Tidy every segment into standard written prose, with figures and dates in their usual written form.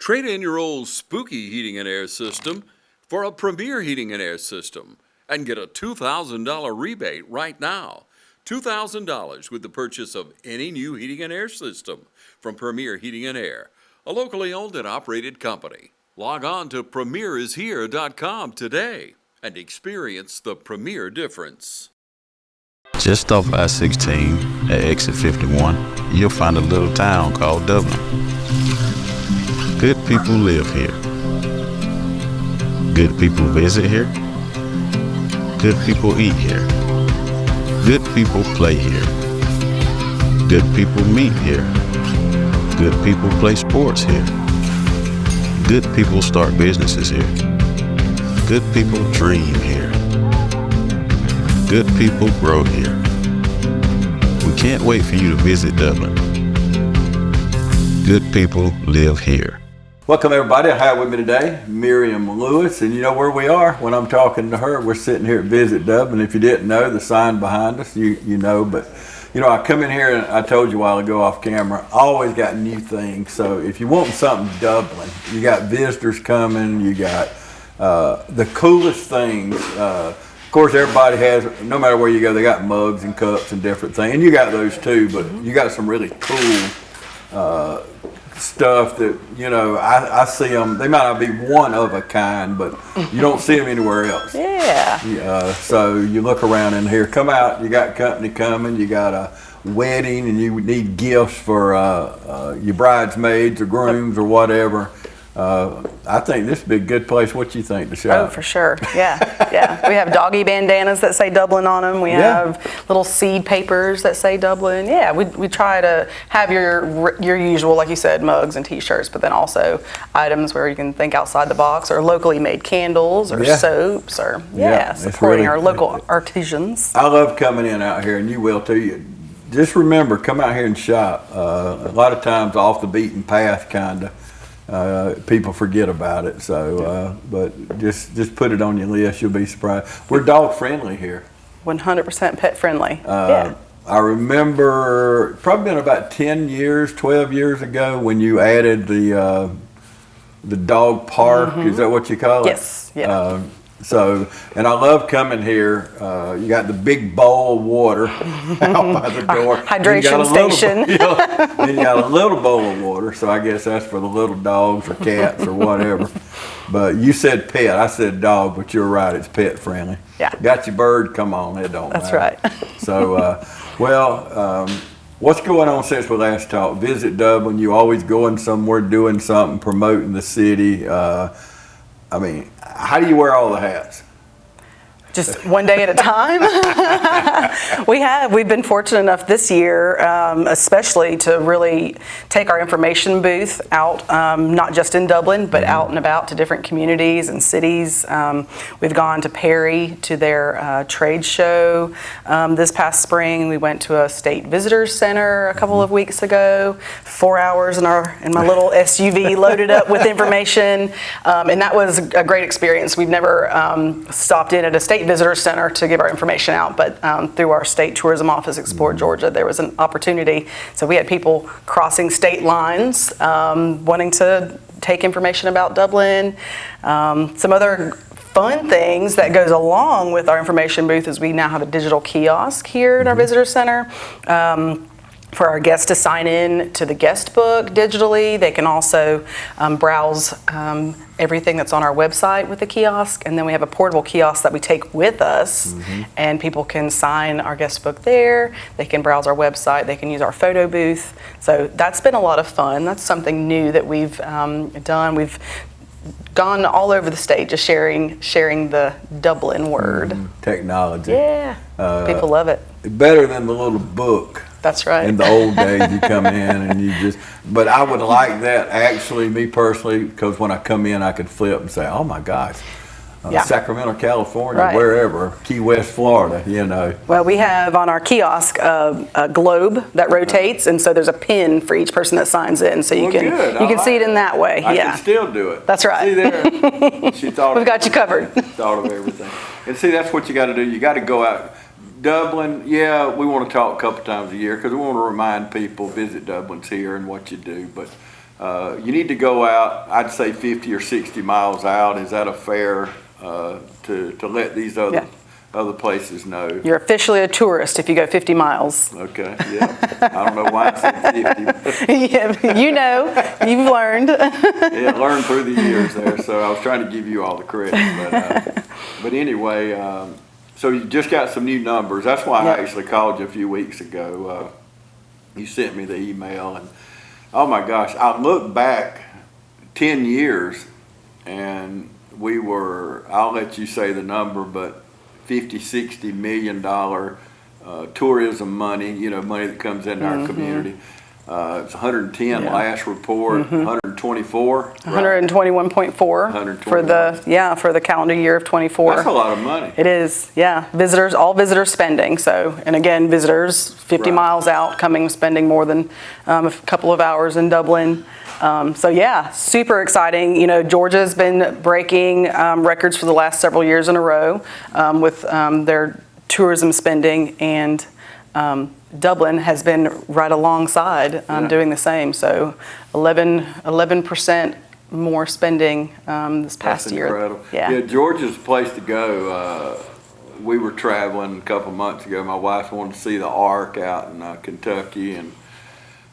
Trade in your old spooky heating and air system for a premier heating and air system and get a $2,000 rebate right now. $2,000 with the purchase of any new heating and air system from Premier Heating and Air, a locally owned and operated company. Log on to premierishere.com today and experience the premier difference. Just off I-16 at exit 51, you'll find a little town called Dublin. Good people live here. Good people visit here. Good people eat here. Good people play here. Good people meet here. Good people play sports here. Good people start businesses here. Good people dream here. Good people grow here. We can't wait for you to visit Dublin. Good people live here. Welcome everybody. I have with me today Miriam Lewis, and you know where we are when I'm talking to her. We're sitting here at Visit Dublin. If you didn't know, the sign behind us, you know, but you know, I come in here and I told you a while ago off camera, I always got new things. So if you want something Dublin, you got visitors coming, you got the coolest things. Of course, everybody has, no matter where you go, they got mugs and cups and different things. And you got those too, but you got some really cool stuff that, you know, I see them. They might not be one of a kind, but you don't see them anywhere else. Yeah. So you look around in here, come out, you got company coming, you got a wedding and you need gifts for your bridesmaids or grooms or whatever. I think this would be a good place. What you think to shop? Oh, for sure. Yeah, yeah. We have doggy bandanas that say Dublin on them. We have little seed papers that say Dublin. Yeah, we try to have your usual, like you said, mugs and T-shirts, but then also items where you can think outside the box, or locally made candles or soaps, or supporting our local artisans. I love coming in out here, and you will too. Just remember, come out here and shop. A lot of times off the beaten path, kind of. People forget about it, so but just put it on your list. You'll be surprised. We're dog friendly here. 100% pet friendly. Yeah. I remember probably been about 10 years, 12 years ago when you added the dog park. Is that what you call it? Yes. Yeah. So, and I love coming here. You got the big bowl of water out by the door. Hydration station. Then you got a little bowl of water. So I guess that's for the little dogs or cats or whatever. But you said pet. I said dog, but you're right. It's pet friendly. Yeah. Got your bird? Come on. It don't matter. That's right. So, what's going on since we last talked? Visit Dublin. You always going somewhere, doing something, promoting the city. I mean, how do you wear all the hats? Just one day at a time. We've been fortunate enough this year, especially to really take our information booth out, not just in Dublin, but out and about to different communities and cities. We've gone to Perry to their trade show this past spring. We went to a state visitors center a couple of weeks ago. 4 hours in my little SUV loaded up with information, and that was a great experience. We've never stopped in at a state visitor center to give our information out, but through our state tourism office, Explore Georgia, there was an opportunity. So we had people crossing state lines, wanting to take information about Dublin. Some other fun things that goes along with our information booth is we now have a digital kiosk here at our visitor center. For our guests to sign in to the guest book digitally. They can also browse everything that's on our website with the kiosk, and then we have a portable kiosk that we take with us, and people can sign our guest book there. They can browse our website. They can use our photo booth. So that's been a lot of fun. That's something new that we've done. We've gone all over the state just sharing the Dublin word. Technology. Yeah, people love it. Better than the little book. That's right. In the old days, you come in and you just, but I would like that actually, me personally, because when I come in, I could flip and say, oh my gosh, Sacramento, California, wherever, Key West, Florida, you know. Well, we have on our kiosk a globe that rotates, and so there's a pin for each person that signs in, so you can see it in that way. I can still do it. That's right. See there? She thought We've got you covered. Thought of everything. And see, that's what you got to do. You got to go out. Dublin, yeah, we want to talk a couple times a year because we want to remind people, Visit Dublin's here and what you do. But You need to go out, I'd say 50 or 60 miles out. Is that a fair, to let these other places know? You're officially a tourist if you go 50 miles. Okay, yeah. I don't know why I said 50. Yeah, you know, you've learned. Yeah, learned through the years there, so I was trying to give you all the credit. But anyway, so you just got some new numbers. That's why I actually called you a few weeks ago. You sent me the email, and oh my gosh, I look back 10 years, and we were, I'll let you say the number, but $50-60 million tourism money, money that comes into our community. It's 110 last report, 124. 121.4 for the calendar year of 24. That's a lot of money. It is, yeah. Visitors, all visitor spending. So, and again, visitors 50 miles out, coming, spending more than a couple of hours in Dublin. So yeah, super exciting. Georgia's been breaking records for the last several years in a row with their tourism spending, and Dublin has been right alongside doing the same. So 11% more spending this past year. That's incredible. Yeah, Georgia's a place to go. We were traveling a couple months ago. My wife wanted to see the Ark out in Kentucky, and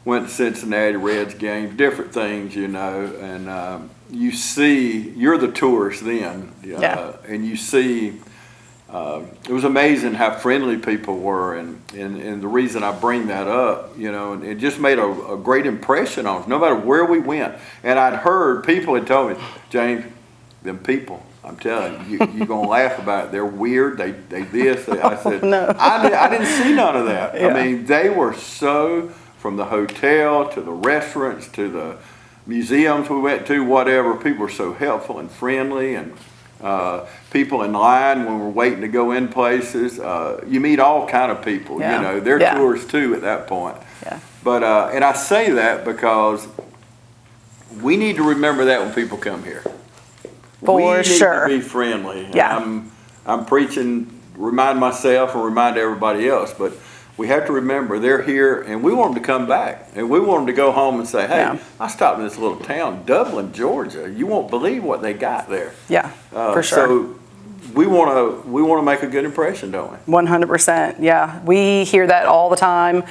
went to Cincinnati Reds games, different things, and you see, you're the tourist then, and you see, it was amazing how friendly people were, and the reason I bring that up, and it just made a great impression on us, no matter where we went. And I'd heard, people had told me, James, them people, I'm telling you, you're going to laugh about it. They're weird, they this, I said, no. I didn't see none of that. Yeah. I mean, they were so, from the hotel to the restaurants to the museums we went to, whatever, people were so helpful and friendly, and people in line when we're waiting to go in places. You meet all kind of people, they're tourists too at that point. Yeah. But, and I say that because we need to remember that when people come here. For sure. We need to be friendly. Yeah. I'm preaching, remind myself and remind everybody else, but we have to remember they're here, and we want them to come back, and we want them to go home and say, hey, I stopped in this little town, Dublin, Georgia. You won't believe what they got there. Yeah, for sure. So we want to make a good impression, don't we? 100%. Yeah, we hear that all the time.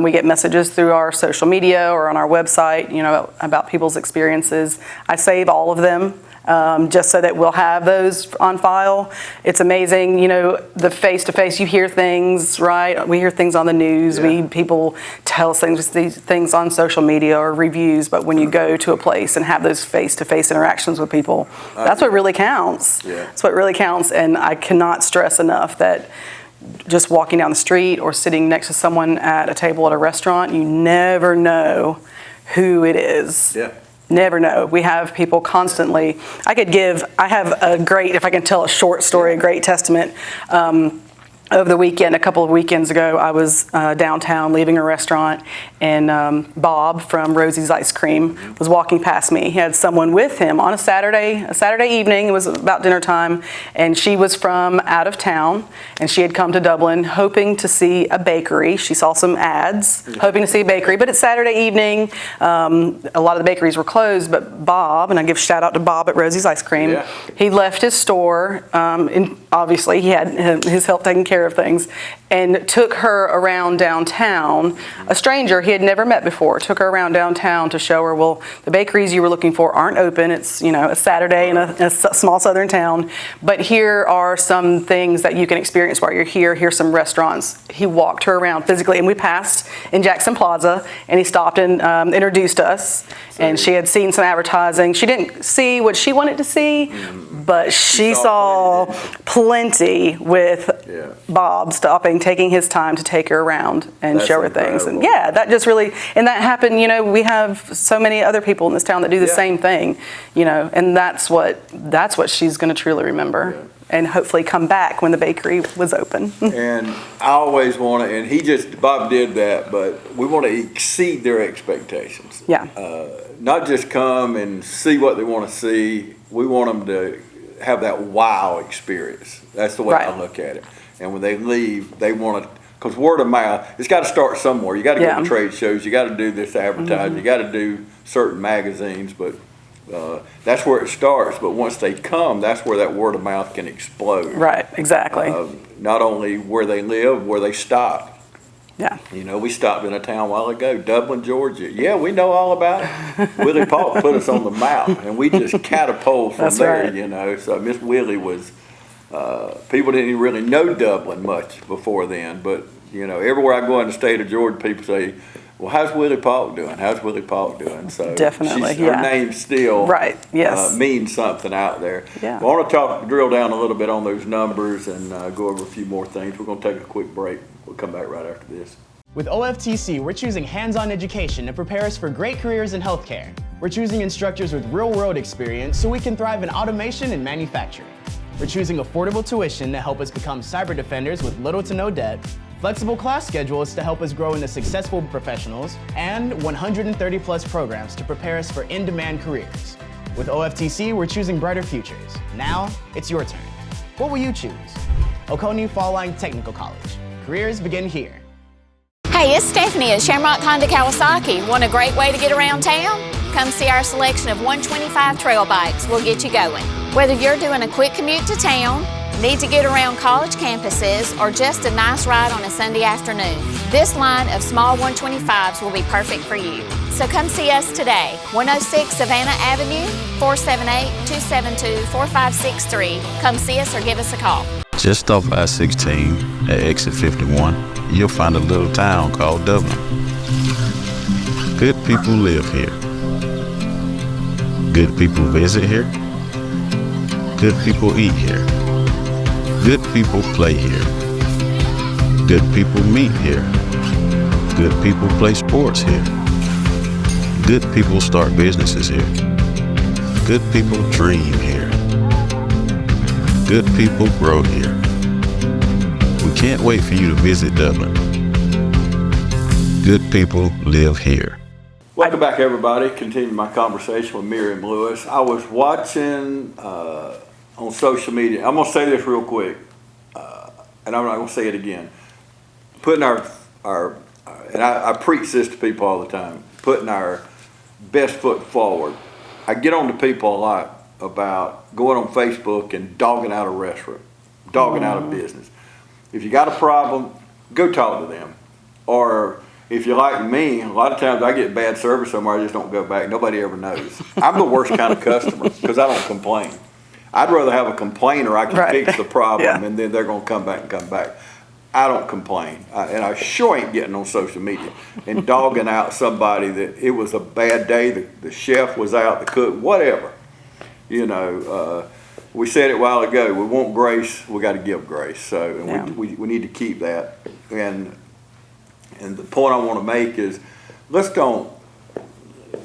We get messages through our social media or on our website, about people's experiences. I save all of them. Just so that we'll have those on file. It's amazing, the face-to-face, you hear things, right? We hear things on the news. Yeah. People tell us these things on social media or reviews, but when you go to a place and have those face-to-face interactions with people, that's what really counts. Yeah. That's what really counts, and I cannot stress enough that just walking down the street or sitting next to someone at a table at a restaurant, you never know who it is. Yeah. Never know. We have people constantly. I have a great, if I can tell a short story, a great testament. Over the weekend, a couple of weekends ago, I was downtown leaving a restaurant, and Bob from Rosie's Ice Cream was walking past me. He had someone with him on a Saturday evening. It was about dinner time, and she was from out of town, and she had come to Dublin hoping to see a bakery. She saw some ads, hoping to see a bakery, but it's Saturday evening. A lot of the bakeries were closed, but Bob, and I give shout out to Bob at Rosie's Ice Cream, he left his store, and obviously he had his help taken care of things, and took her around downtown. A stranger he had never met before took her around downtown to show her, well, the bakeries you were looking for aren't open. It's a Saturday in a small southern town, but here are some things that you can experience while you're here. Here's some restaurants. He walked her around physically, and we passed in Jackson Plaza, and he stopped and introduced us. And she had seen some advertising. She didn't see what she wanted to see, but she saw plenty with Bob stopping, taking his time to take her around and show her things. And that just really, and that happened, we have so many other people in this town that do the same thing, and that's what she's going to truly remember. And hopefully come back when the bakery was open. And I always want to, and Bob did that, but we want to exceed their expectations. Yeah. Not just come and see what they want to see. We want them to have that wow experience. That's the way I look at it. And when they leave, they want to Because word of mouth, it's got to start somewhere. You got to go Yeah. to trade shows. You got to do this advertising. You got to do certain magazines. But that's where it starts. But once they come, that's where that word of mouth can explode. Right, exactly. Not only where they live, where they stop. Yeah. You know, we stopped in a town a while ago, Dublin, Georgia. Yeah, we know all about it. Willie Paul put us on the map, and we just catapulted from That's there, right. you know. So Miss Willie was, people didn't even really know Dublin much before then. But, you know, everywhere I go in the state of Georgia, people say, well, how's Willie Paul doing? How's Willie Paul doing? So Definitely, her yeah. name still Right, yes. means something out there. Yeah. I want to drill down a little bit on those numbers and go over a few more things. We're going to take a quick break. We'll come back right after this. With OFTC, we're choosing hands-on education to prepare us for great careers in healthcare. We're choosing instructors with real-world experience so we can thrive in automation and manufacturing. We're choosing affordable tuition to help us become cyber defenders with little to no debt, flexible class schedules to help us grow into successful professionals, and 130 plus programs to prepare us for in-demand careers. With OFTC, we're choosing brighter futures. Now, it's your turn. What will you choose? Oconee Fall Line Technical College. Careers begin here. Hey, it's Stephanie at Shamrock Honda Kawasaki. Want a great way to get around town? Come see our selection of 125 trail bikes. We'll get you going. Whether you're doing a quick commute to town, need to get around college campuses, or just a nice ride on a Sunday afternoon, this line of small 125s will be perfect for you. So come see us today, 106 Savannah Avenue, 478-272-4563. Come see us or give us a call. Just off I-16 at exit 51, you'll find a little town called Dublin. Good people live here. Good people visit here. Good people eat here. Good people play here. Good people meet here. Good people play sports here. Good people start businesses here. Good people dream here. Good people grow here. We can't wait for you to visit Dublin. Good people live here. Welcome back, everybody. Continuing my conversation with Miriam Lewis. I was watching on social media. I'm going to say this real quick, and I'm not going to say it again. Putting our and I preach this to people all the time, putting our best foot forward. I get on to people a lot about going on Facebook and dogging out a restaurant, dogging out a business. If you got a problem, go talk to them. Or if you're like me, a lot of times I get bad service somewhere, I just don't go back. Nobody ever knows. I'm the worst kind of customer because I don't complain. I'd rather have a complainer I can Right. fix the problem, Yeah. and then they're going to come back and come back. I don't complain, and I sure ain't getting on social media and dogging out somebody that it was a bad day, the chef was out, the cook, whatever. You know, we said it a while ago, we want grace, we got to give grace. So and Yeah. we need to keep that. And the point I want to make is, let's don't,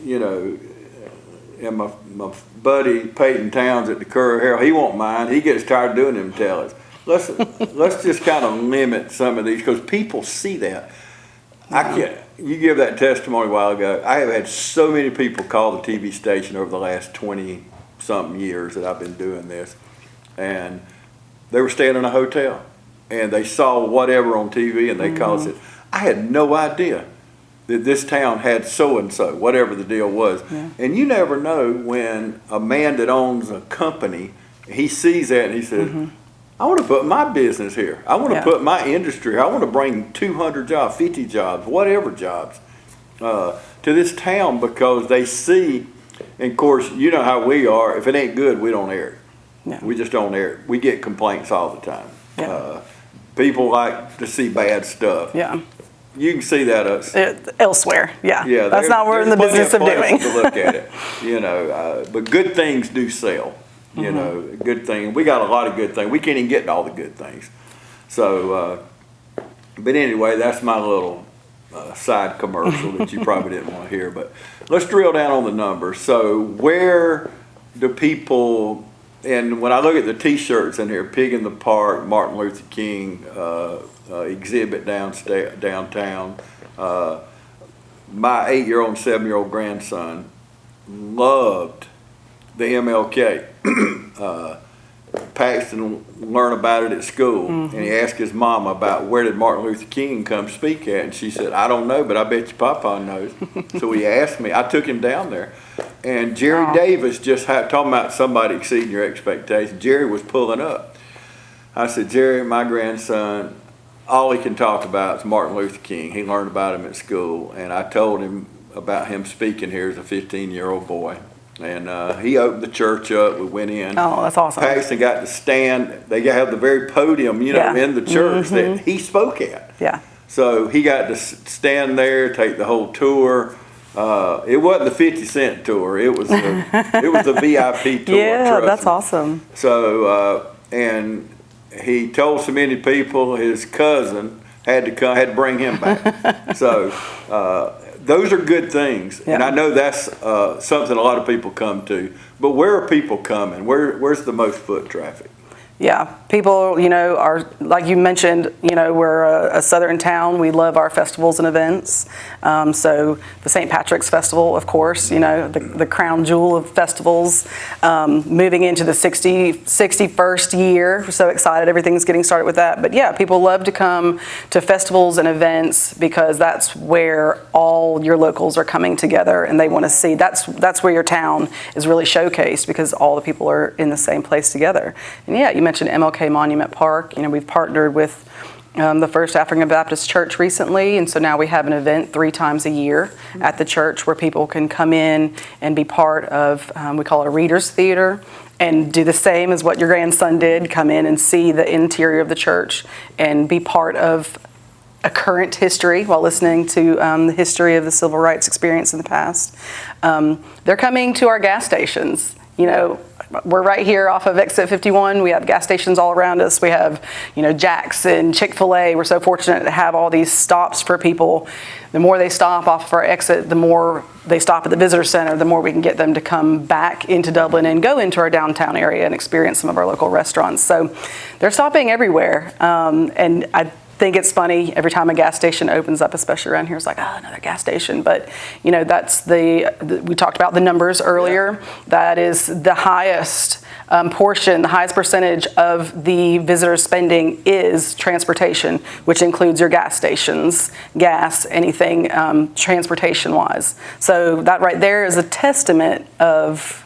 you know, and my buddy Peyton Towns at the Courier Herald, he won't mind. He gets tired of doing them tellers. Let's just kind of limit some of these because people see that. I can't. You give that testimony a while ago. I have had so many people call the TV station over the last 20-something years that I've been doing this, and they were staying in a hotel, and they saw whatever on TV, and they called and said, I had no idea that this town had so-and-so, whatever the deal was. Yeah. And you never know when a man that owns a company, he sees that and he says, I want to put my business here. I want to Yeah. put my industry here. I want to bring 200 jobs, 50 jobs, whatever jobs to this town because they see, and of course, you know how we are. If it ain't good, we don't air it. Yeah. We just don't air it. We get complaints all the time. Yeah. People like to see bad stuff. Yeah. You can see that Elsewhere, yeah. yeah, That's not what we're in the there's plenty business of doing. places to look at it, you know. But good things do sell, you know. Good thing. We got a lot of good things. We can't even get to all the good things. So, but anyway, that's my little side commercial that you probably didn't want to hear. But let's drill down on the numbers. So, where do people? And when I look at the T-shirts in here, Pig in the Park, Martin Luther King. Exhibit downtown. My 8-year-old and 7-year-old grandson loved the MLK. Paxton learn about it at school, and he asked his mom about where did Martin Luther King come speak at, and she said, I don't know, but I bet your papa knows. So he asked me. I took him down there, and Jerry Davis just talking about somebody exceeding your expectations. Jerry was pulling up. I said, Jerry, my grandson, all he can talk about is Martin Luther King. He learned about him at school, and I told him about him speaking here as a 15-year-old boy. And he opened the church up. We went in. Oh, that's awesome. Paxton got to stand. They have the very podium, in the church that he spoke at. Yeah. So he got to stand there, take the whole tour. It wasn't the 50-cent tour. It was the VIP tour. Yeah, that's me. awesome. So and he told so many people his cousin had to bring him back. So. Those are good things, and I know that's something a lot of people come to. But where are people coming? Where's the most foot traffic? Yeah, people, are, like you mentioned, we're a southern town. We love our festivals and events. So the St. Patrick's Festival, of course, the crown jewel of festivals. Moving into the 61st year. We're so excited. Everything's getting started with that. But yeah, people love to come to festivals and events because that's where all your locals are coming together, and they want to see. That's where your town is really showcased because all the people are in the same place together. And yeah, you mentioned MLK Monument Park. We've partnered with the First African Baptist Church recently, and so now we have an event 3 times a year at the church where people can come in and be part of, we call it a reader's theater, and do the same as what your grandson did, come in and see the interior of the church and be part of a current history while listening to the history of the civil rights experience in the past. They're coming to our gas stations. We're right here off of exit 51. We have gas stations all around us. We have, Jack's and Chick-fil-A. We're so fortunate to have all these stops for people. The more they stop off of our exit, the more they stop at the visitor center, the more we can get them to come back into Dublin and go into our downtown area and experience some of our local restaurants. So they're stopping everywhere. And I think it's funny every time a gas station opens up, especially around here, it's like, oh, another gas station. But that's we talked about the numbers earlier. Yeah. That is the highest portion, the highest percentage of the visitor spending is transportation, which includes your gas stations, gas, anything transportation wise. So that right there is a testament of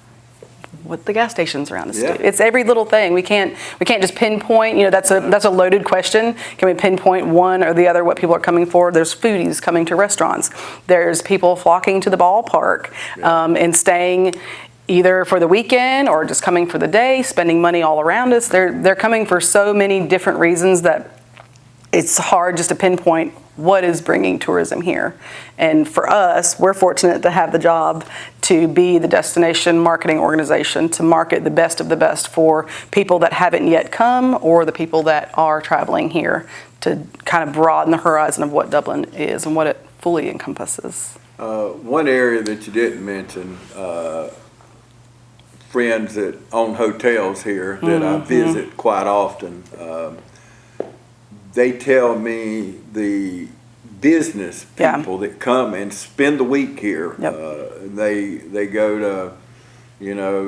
what the gas stations around us do. It's every little thing. We can't just pinpoint. That's a loaded question. Can we pinpoint one or the other what people are coming for? There's foodies coming to restaurants. There's people flocking to the ballpark and staying either for the weekend or just coming for the day, spending money all around us. They're coming for so many different reasons that it's hard just to pinpoint what is bringing tourism here. And for us, we're fortunate to have the job to be the destination marketing organization to market the best of the best for people that haven't yet come or the people that are traveling here to kind of broaden the horizon of what Dublin is and what it fully encompasses. One area that you didn't mention, friends that own hotels here that I visit quite often, they tell me the business people that come and spend the week here, they go to,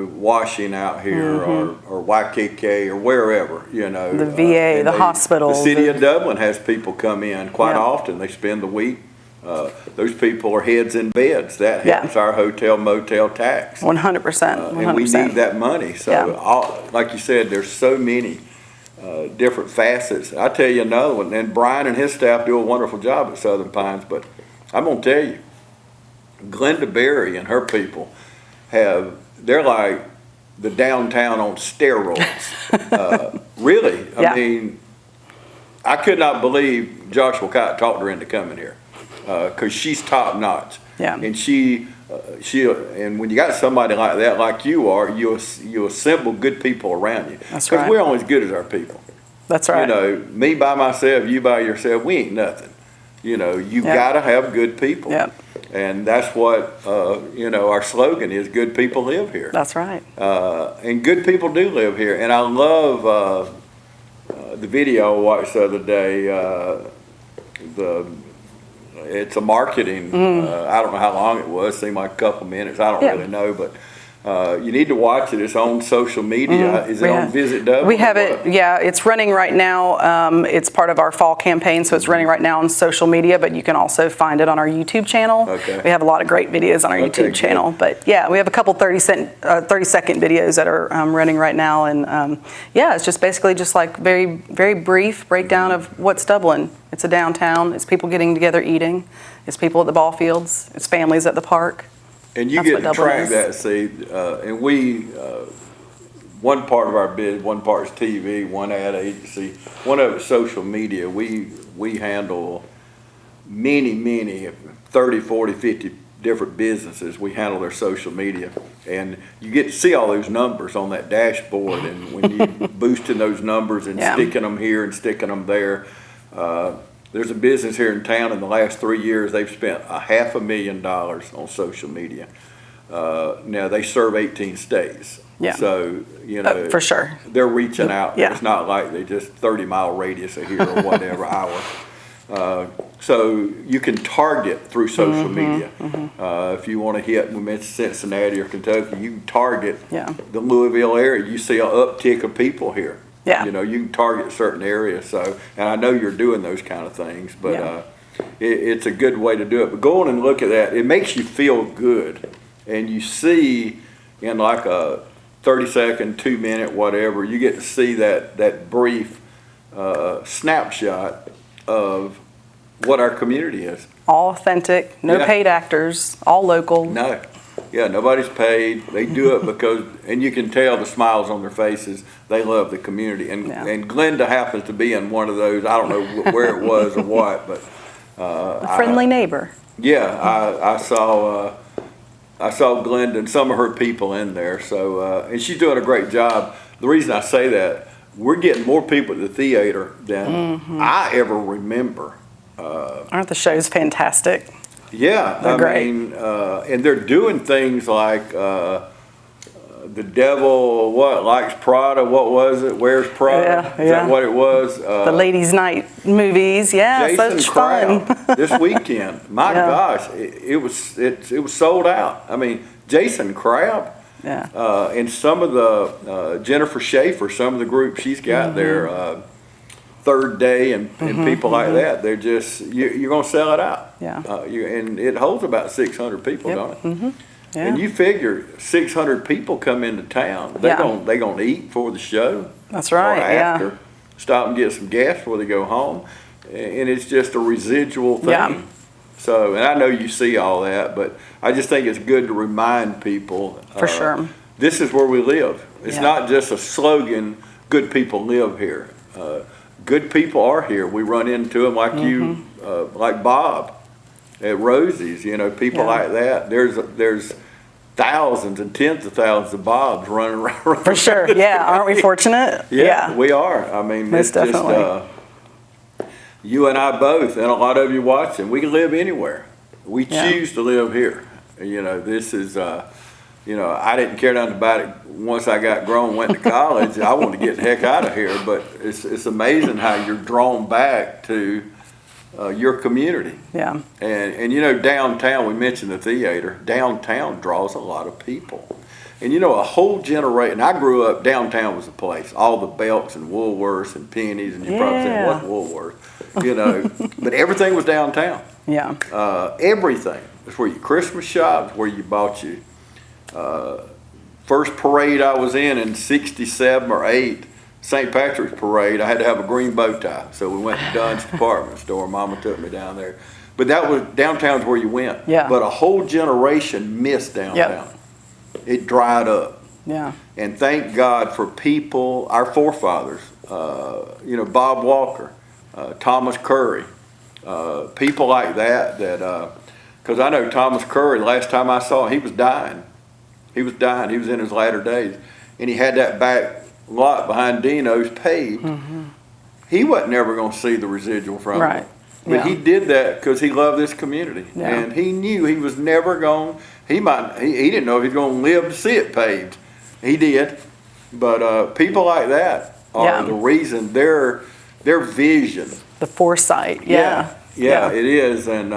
Washington out here or Waikiki or wherever, The VA, the hospital. The city of Dublin has people come in quite often. They spend the week. Those people are heads in beds. That helps our hotel motel tax. 100%. And we need that money. So, like you said, there's so many different facets. I tell you another one, and Brian and his staff do a wonderful job at Southern Pines, but I'm going to tell you, Glenda Berry and her people they're like the downtown on steroids. Really. I mean, I could not believe Joshua Cott talked her into coming here because she's top notch. Yeah. And and when you got somebody like that, like you are, you assemble good people around you. That's right. Because we're only as good as our people. That's right. Me by myself, you by yourself, we ain't nothing. You got to have good people. Yep. And that's what, our slogan is, good people live here. That's right. And good people do live here. And I love the video I watched the other day, it's a marketing, I don't know how long it was, seemed like a couple minutes, I don't really know, but You need to watch it. It's on social media. Is it Yeah. on Visit Dublin? We have or it, what? yeah, it's running right now. It's part of our fall campaign, so it's running right now on social media, but you can also find it on our YouTube channel. Okay. We have a lot of great videos on our Okay, YouTube good. channel. But yeah, we have a couple 30-second videos that are running right now. And yeah, it's just basically just like very, very brief breakdown of what's Dublin. It's a downtown. It's people getting together eating. It's people at the ball fields. It's families at the park. And you That's get what to Dublin track is. that, see, and we, one part of our bid, one part is TV, one ad agency, one of it's social media. We handle many, 30, 40, 50 different businesses. We handle their social media. And you get to see all those numbers on that dashboard. And when you boosting those numbers and Yeah. sticking them here and sticking them there, there's a business here in town in the last 3 years, they've spent $500,000 on social media. Now, they serve 18 states. Yeah. So, you know. For sure. They're reaching out. Yeah. It's not like they just 30-mile radius of here or whatever hour. So you can target through social media. If you want to hit, we mentioned Cincinnati or Kentucky, you can target Yeah. the Louisville area. You see an uptick of people here. Yeah. You know, you can target certain areas. So, and I know you're doing those kind of things, but Yeah. it's a good way to do it. But go on and look at that. It makes you feel good, and you see in like a 30-second, 2-minute, whatever, you get to see that brief snapshot of what our community is. All authentic, no Yeah. paid actors, all local. No, yeah, nobody's paid. They do it because, and you can tell the smiles on their faces. They love the community, and Yeah. and Glenda happens to be in one of those. I don't know where it was or what, but A friendly neighbor. yeah, I saw Glenda and some of her people in there. So and she's doing a great job. The reason I say that, we're getting more people at the theater than I ever remember. Aren't the shows fantastic? Yeah, They're great. mean, and they're doing things like the devil, likes Prada? What was it? Wears Prada? Yeah, Is yeah. that what it was? The ladies' night movies, yeah, Jason such fun. Crowd this weekend. My Yeah. gosh, it was sold out. I mean, Jason Crab. Yeah. And some of the Jennifer Schaefer, some of the groups she's got there, Third Day and people like that, they're just you're gonna sell it out. Yeah. And it holds about 600 people, Yep. don't it? Yeah. And you figure 600 people come into town, they're Yeah. gonna eat before the show. That's right, Or yeah. after, stop and get some gas before they go home, and it's just a residual thing. Yeah. So, and I know you see all that, but I just think it's good to remind people. For sure. This is where we live. It's Yeah. not just a slogan, good people live here. Good people are here. We run into them like you, like Bob at Rosie's, you know, people Yeah. like that. There's thousands and tens of thousands of Bobs running around. For sure, yeah. Aren't we fortunate? Yeah, we are. I mean, Most it's just, definitely. you and I both, and a lot of you watching, we can live anywhere. We Yeah. choose to live here. You know, this is, you know, I didn't care nothing about it once I got grown, went to college. I wanted to get the heck out of here, but it's amazing how you're drawn back to your community. Yeah. And you know, downtown, we mentioned the theater, downtown draws a lot of people. And you know, a whole generation, I grew up, downtown was the place, all the Belks and Woolworths and Pennies, and you're probably saying, Yeah. what's Woolworth? You know, but everything was downtown. Yeah. Everything. It's where your Christmas shops, where you bought your first parade I was in 67 or 8, St. Patrick's Parade, I had to have a green bow tie. So we went to Dunn's department store. Mama took me down there. But that was, downtown's where you went. Yeah. But a whole generation missed downtown. It dried up. Yeah. And thank God for people, our forefathers, you know, Bob Walker, Thomas Curry, people like that, because I know Thomas Curry, last time I saw him, he was dying. He was dying. He was in his latter days. And he had that back lot behind Dino's paved. He wasn't ever going to see the residual from Right. it. But Yeah. he did that because he loved this community. Yeah. And he knew he was never going, he didn't know if he was going to live to see it paved. He did. But people like that are Yeah. the reason, their vision. The foresight. Yeah. Yeah, it is, and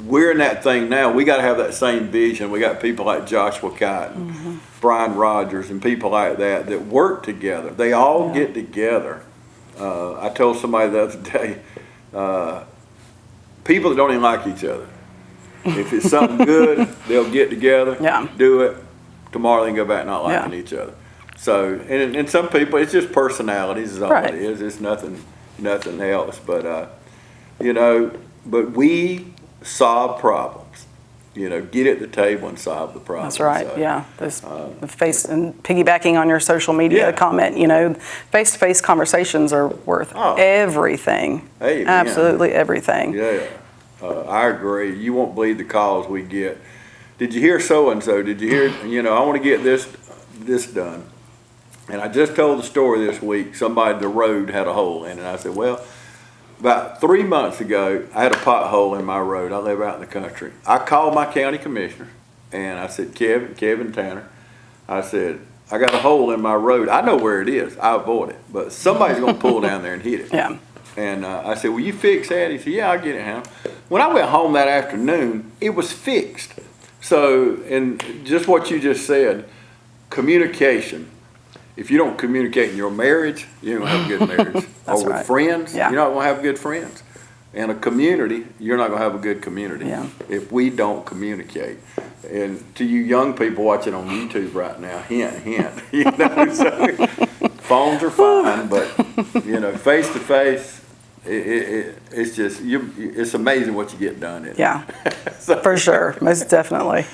we're in that thing now. We got to have that same vision. We got people like Joshua Cotton, Brian Rogers, and people like that work together. They all get together. I told somebody the other day, people that don't even like each other. If it's something good, they'll get together, do it. Tomorrow they can go back not liking each other. So, and some people, it's just personalities is all it is. It's nothing else. But, you know, but we solve problems. You know, get at the table and solve the problem. That's right. So, the face and piggybacking on your social media comment. You know, face-to-face conversations are worth everything. Amen. Absolutely everything. Yeah, I agree. You won't believe the calls we get. Did you hear so and so? Did you hear? You know, I want to get this done. And I just told the story this week. Somebody, the road had a hole in it. And I said, well, about 3 months ago, I had a pothole in my road. I live out in the country. I called my county commissioner, and I said, Kevin Tanner, I said, I got a hole in my road. I know where it is. I avoid it. But somebody's going to pull down there and hit it. Yeah. And I said, will you fix that? He said, yeah, I'll get it handled. When I went home that afternoon, it was fixed. So, and just what you just said, communication. If you don't communicate in your marriage, you're going to have a good marriage. That's or with right. friends, you're not going to have good friends. And a community, you're not going to have a good community if we don't communicate. And to you young people watching on YouTube right now, hint, you know, so phones are fine, but, you know, face to face, it's just, it's amazing what you get done. Yeah, for sure, most definitely.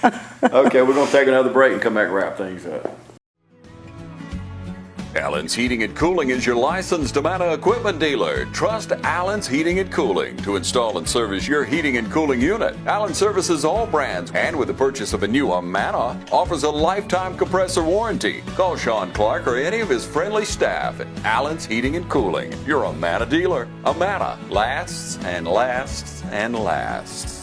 Okay, we're going to take another break and come back and wrap things up. Allen's Heating and Cooling is your licensed Amana equipment dealer. Trust Allen's Heating and Cooling to install and service your heating and cooling unit. Allen services all brands, and with the purchase of a new Amana, offers a lifetime compressor warranty. Call Sean Clark or any of his friendly staff at Allen's Heating and Cooling, your Amana dealer. Amana lasts and lasts and lasts.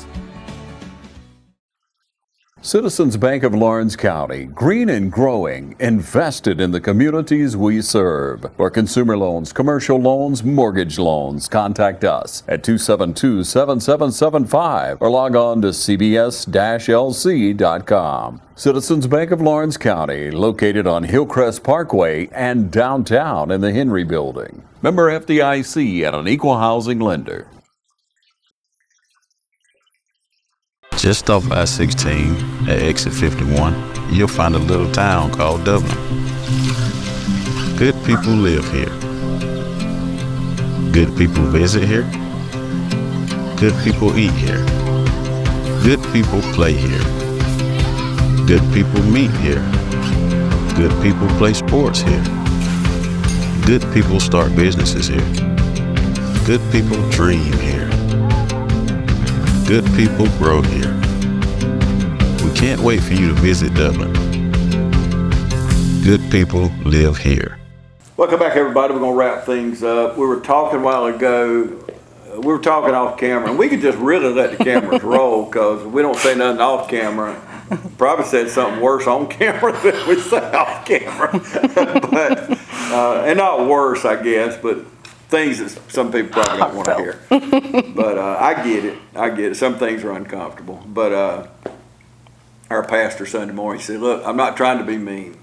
Citizens Bank of Lawrence County, green and growing, invested in the communities we serve. For consumer loans, commercial loans, mortgage loans, contact us at 272-7775 or log on to cbs-lc.com. Citizens Bank of Lawrence County, located on Hillcrest Parkway and downtown in the Henry Building. Member FDIC and an equal housing lender. Just off I-16 at exit 51, you'll find a little town called Dublin. Good people live here. Good people visit here. Good people eat here. Good people play here. Good people meet here. Good people play sports here. Good people start businesses here. Good people dream here. Good people grow here. We can't wait for you to visit Dublin. Good people live here. Welcome back, everybody. We're going to wrap things up. We were talking a while ago. We were talking off camera, and we could just really let the cameras roll because we don't say nothing off camera. Probably said something worse on camera than we say off camera. But and not worse, I guess, but things that some people probably don't want to hear. But I get it. Some things are uncomfortable. But our pastor Sunday morning, he said, look, I'm not trying to be mean.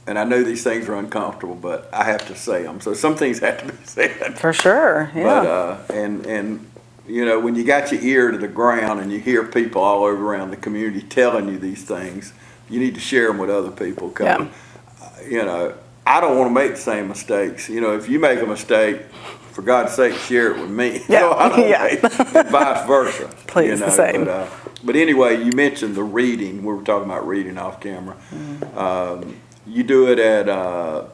And I know these things are uncomfortable, but I have to say them. So some things have to be said. For sure, yeah. But, and you know, when you got your ear to the ground and you hear people all over around the community telling you these things, you need to share them with other people. Because, you know, I don't want to make the same mistakes. You know, if you make a mistake, for God's sake, share it with me. Yeah. So I don't make, and vice versa. Please, you know, the same. But anyway, you mentioned the reading. We were talking about reading off camera. You do it at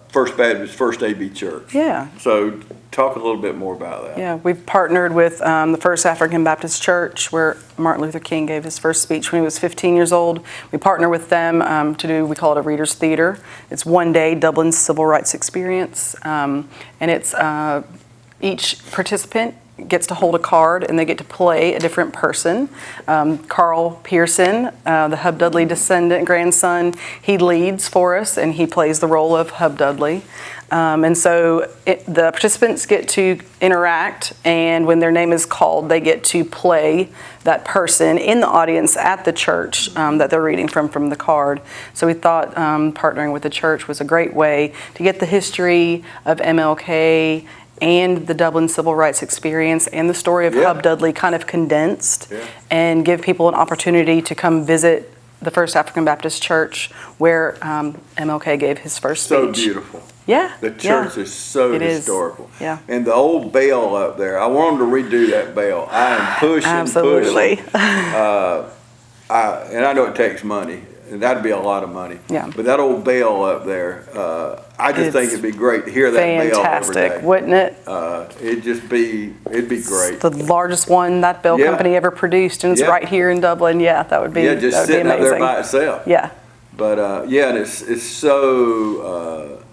First Baptist, First AB Church. Yeah. So talk a little bit more about that. Yeah, we've partnered with the First African Baptist Church, where Martin Luther King gave his first speech when he was 15 years old. We partner with them to do, we call it a Reader's Theater. It's one day Dublin's civil rights experience, and it's each participant gets to hold a card and they get to play a different person. Carl Pearson, the Hub Dudley descendant grandson, he leads for us and he plays the role of Hub Dudley. And so the participants get to interact, and when their name is called, they get to play that person in the audience at the church that they're reading from the card. So we thought partnering with the church was a great way to get the history of MLK and the Dublin civil rights experience and the story of Hub Dudley kind of condensed and give people an opportunity to come visit the First African Baptist Church where MLK gave his first speech. So beautiful. Yeah. The church is so historical. Yeah. And the old bell up there, I want them to redo that bell. I am pushing. Absolutely. And I know it takes money. And that'd be a lot of money. Yeah. But that old bell up there, I just think it'd be great to hear that bell every day. Fantastic, wouldn't it? It'd be great. It's the largest one that bell company ever produced, and it's right here in Dublin. Yeah, that would be just that would sitting be out there amazing. by itself. Yeah. But and it's so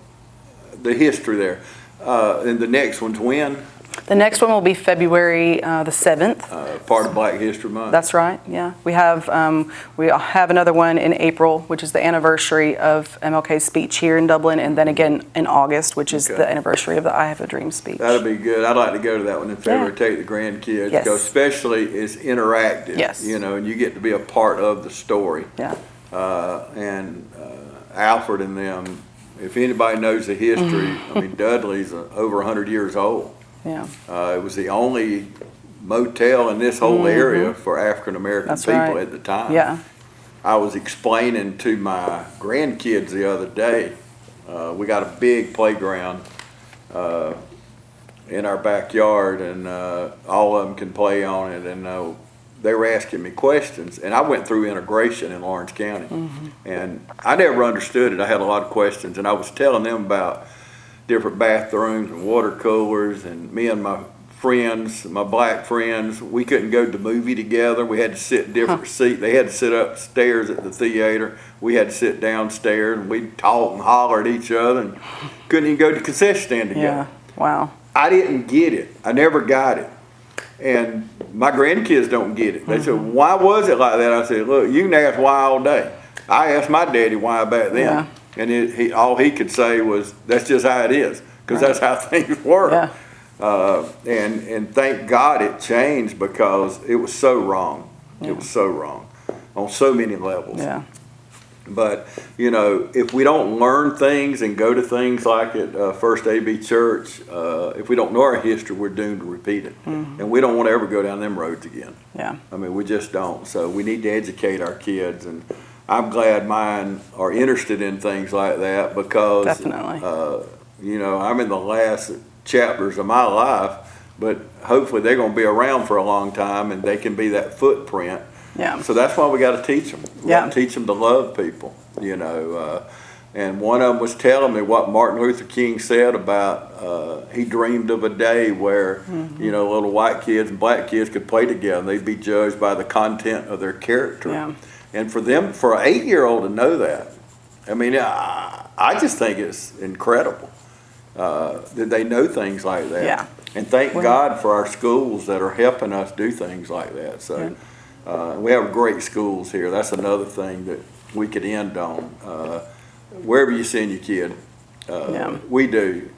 the history there. And the next one's when? The next one will be February the 7th. Part of Black History Month. That's right. Yeah, we have another one in April, which is the anniversary of MLK's speech here in Dublin, and then again in August, which is the anniversary of the I Have a Dream speech. That'll be good. I'd like to go to that one in February. Take the grandkids, because especially it's interactive. Yes. And you get to be a part of the story. Yeah. And Alfred and them. If anybody knows the history, I mean, Dudley's over 100 years old. Yeah. It was the only motel in this whole area for African American people at the time. Yeah. I was explaining to my grandkids the other day, we got a big playground in our backyard, and all of them can play on it, and they were asking me questions, and I went through integration in Lawrence County, and I never understood it. I had a lot of questions, and I was telling them about different bathrooms and water coolers, and me and my friends, my black friends, we couldn't go to the movie together. We had to sit in different seats. They had to sit upstairs at the theater. We had to sit downstairs, and we'd talk and holler at each other, and couldn't even go to the concession stand together. Yeah. Wow. I didn't get it. I never got it. And my grandkids don't get it. They said, why was it like that? I said, look, you can ask why all day. I asked my daddy why back then. Yeah. And all he could say was, that's just how it is, because that's how things work. Yeah. And thank God it changed, because it was so wrong. Yeah. It was so wrong on so many levels. Yeah. But, if we don't learn things and go to things like at First AB Church, if we don't know our history, we're doomed to repeat it. And we don't want to ever go down them roads again. Yeah. I mean, we just don't. So we need to educate our kids. And I'm glad mine are interested in things like that, because, Definitely. I'm in the last chapters of my life, but hopefully they're going to be around for a long time, and they can be that footprint. Yeah. So that's why we got to teach them. We got to teach them to love people, And one of them was telling me what Martin Luther King said about he dreamed of a day where, little white kids and black kids could play together, and they'd be judged by the content of their character. Yeah. And for an 8-year-old to know that, I mean, I just think it's incredible that they know things like that. Yeah. And thank God for our schools that are helping us do things like that. So. We have great schools here. That's another thing that we could end on. Wherever you send your kid, we do.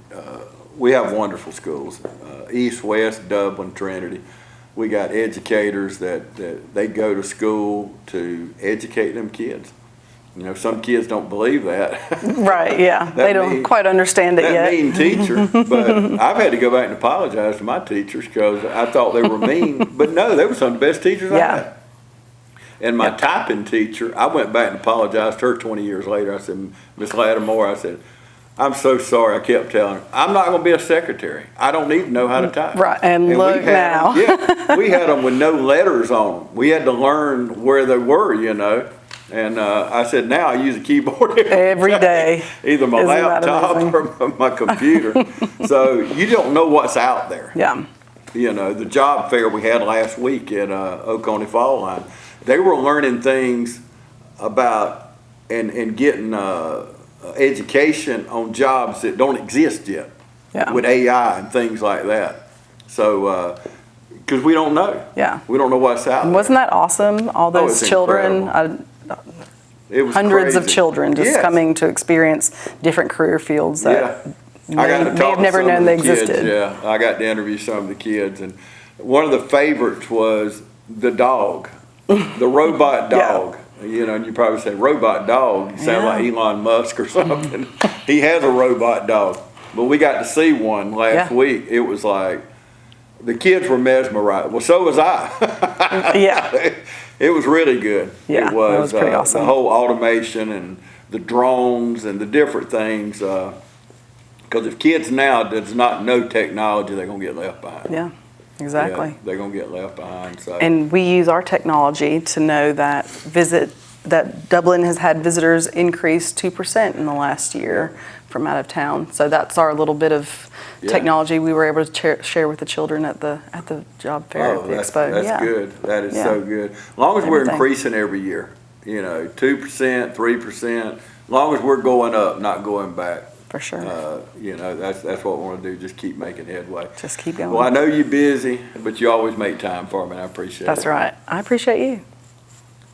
We have wonderful schools. East, West, Dublin, Trinity. We got educators that they go to school to educate them kids. Some kids don't believe that. Right, yeah. They don't quite understand it yet. That mean teacher. But I've had to go back and apologize to my teachers, because I thought they were mean. But no, they were some of the best teachers I had. And my typing teacher, I went back and apologized to her 20 years later. I said, Miss Lattimore, I said, I'm so sorry. I kept telling her, I'm not going to be a secretary. I don't need to know how to type. Right, and look now. We had them with no letters on them. We had to learn where they were, And I said, now I use a keyboard every day. Either my laptop or my computer. So you don't know what's out there. Yeah. The job fair we had last week at Oconee Fall Line, they were learning things about and getting education on jobs that don't exist yet with AI and things like that. So because we don't know. Yeah. We don't know what's out there. Wasn't that awesome? All those it's children, It was hundreds of crazy. children just Yes. coming to experience different career fields that I got to may talk have to never some known of they the kids, existed. Yeah, I got to interview some of the kids, and one of the favorites was the dog, the robot Yeah. dog. You know, and you probably say robot dog. You sound like Elon Musk or something. He has a robot dog, but we got to see one last Yeah. week. It was like the kids were mesmerized. Well, so was I. Yeah. It was really good. Yeah, It was, that was pretty awesome. The whole automation and the drones and the different things. Because if kids now does not know technology, they're gonna get left behind. Yeah, exactly. Yeah, they're gonna get left behind. So. And we use our technology to know that Dublin has had visitors increase 2% in the last year from out of town. So that's our little bit of technology we were able to share with the children at the job fair, at the expo. That's good. That is Yeah. so good. As long as we're Everything. increasing every year, 2%, 3%. As long as we're going up, not going back. For sure. That's what we want to do. Just keep making headway. Just keep going. Well, I know you're busy, but you always make time for me, and I appreciate it. That's right. I appreciate you.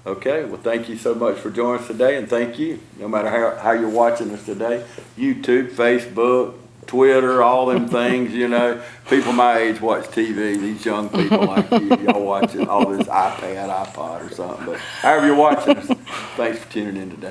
Okay, well, thank you so much for joining us today, and thank you. No matter how you're watching us today, YouTube, Facebook, Twitter, all them things, people my age watch TV. These young people like y'all watching all this iPad, iPod or something. But however you're watching us, thanks for tuning in today.